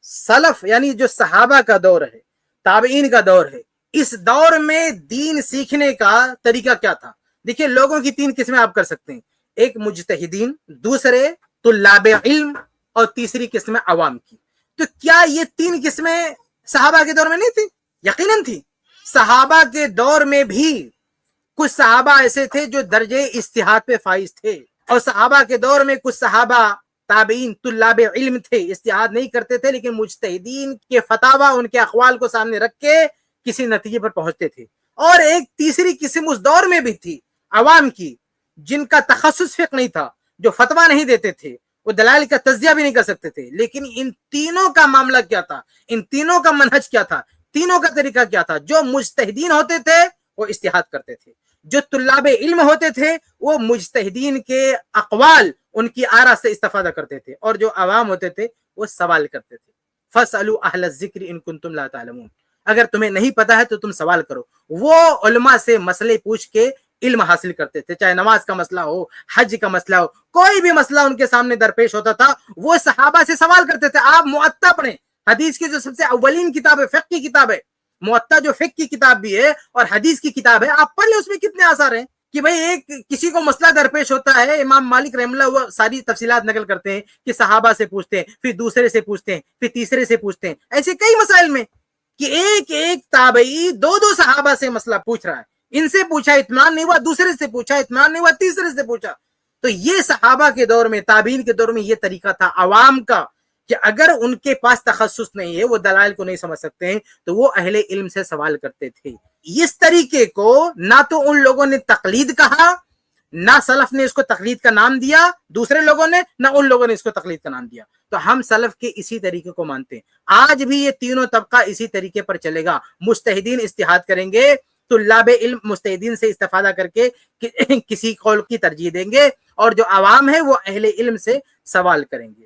سلف یعنی جو صحابہ کا دور ہے، تابعین کا دور ہے، اس دور میں دین سیکھنے کا طریقہ کیا تھا؟ دیکھیے لوگوں کی تین قسمیں آپ کر سکتے ہیں، ایک مجتہدین، دوسرے طلاب علم، اور تیسری قسم عوام کی۔ تو کیا یہ تین قسمیں صحابہ کے دور میں نہیں تھی؟ یقیناً تھی۔ صحابہ کے دور میں بھی کچھ صحابہ ایسے تھے جو درجے اجتہاد پہ فائز تھے، اور صحابہ کے دور میں کچھ صحابہ تابعین طلاب علم تھے، اجتہاد نہیں کرتے تھے، لیکن مجتہدین کے فتاوی، ان کے اقوال کو سامنے رکھ کے کسی نتیجے پر پہنچتے تھے۔ اور ایک تیسری قسم اس دور میں بھی تھی، عوام کی، جن کا تخصص فقہ نہیں تھا، جو فتویٰ نہیں دیتے تھے، وہ دلائل کا تجزیہ بھی نہیں کر سکتے تھے۔ لیکن ان تینوں کا معاملہ کیا تھا؟ ان تینوں کا منہج کیا تھا؟ تینوں کا طریقہ کیا تھا؟ جو مجتہدین ہوتے تھے وہ اجتہاد کرتے تھے، جو طلاب علم ہوتے تھے وہ مجتہدین کے اقوال، ان کی آراء سے استفادہ کرتے تھے، اور جو عوام ہوتے تھے وہ سوال کرتے تھے۔ فَاسْأَلُوا أَهْلَ الذِّكْرِ إِن كُنتُمْ لَا تَعْلَمُونَ، اگر تمہیں نہیں پتا ہے تو تم سوال کرو۔ وہ علماء سے مسئلے پوچھ کے علم حاصل کرتے تھے، چاہے نماز کا مسئلہ ہو، حج کا مسئلہ ہو، کوئی بھی مسئلہ ان کے سامنے درپیش ہوتا تھا وہ صحابہ سے سوال کرتے تھے۔ آپ موطا پڑھیں، حدیث کی جو سب سے اولین کتاب ہے، فقہ کی کتاب ہے موطا، جو فقہ کی کتاب بھی ہے اور حدیث کی کتاب ہے، آپ پڑھ لیں، اس میں کتنے آثار ہیں کہ بھئی ایک کسی کو مسئلہ درپیش ہوتا ہے، امام مالک رحمہ اللہ وہ ساری تفصیلات نقل کرتے ہیں کہ صحابہ سے پوچھتے ہیں، پھر دوسرے سے پوچھتے ہیں، پھر تیسرے سے پوچھتے ہیں، ایسے کئی مسائل میں کہ ایک ایک تابعی دو صحابہ سے مسئلہ پوچھ رہا ہے، ان سے پوچھا اطمینان نہیں ہوا، دوسرے سے پوچھا اطمینان نہیں ہوا، تیسرے سے پوچھا۔ تو یہ صحابہ کے دور میں، تابعین کے دور میں یہ طریقہ تھا عوام کا کہ اگر ان کے پاس تخصص نہیں ہے، وہ دلائل کو نہیں سمجھ سکتے ہیں، تو وہ اہل علم سے سوال کرتے تھے۔ اس طریقے کو نہ تو ان لوگوں نے تقلید کہا، نہ سلف نے اس کو تقلید کا نام دیا، دوسرے لوگوں نے، نہ ان لوگوں نے اس کو تقلید کا نام دیا۔ تو ہم سلف کے اسی طریقے کو مانتے ہیں۔ آج بھی یہ تینوں طبقہ اسی طریقے پر چلے گا۔ مجتہدین اجتہاد کریں گے، طلاب علم مجتہدین سے استفادہ کر کے کسی قول کی ترجیح دیں گے، اور جو عوام ہے وہ اہل علم سے سوال کریں گے۔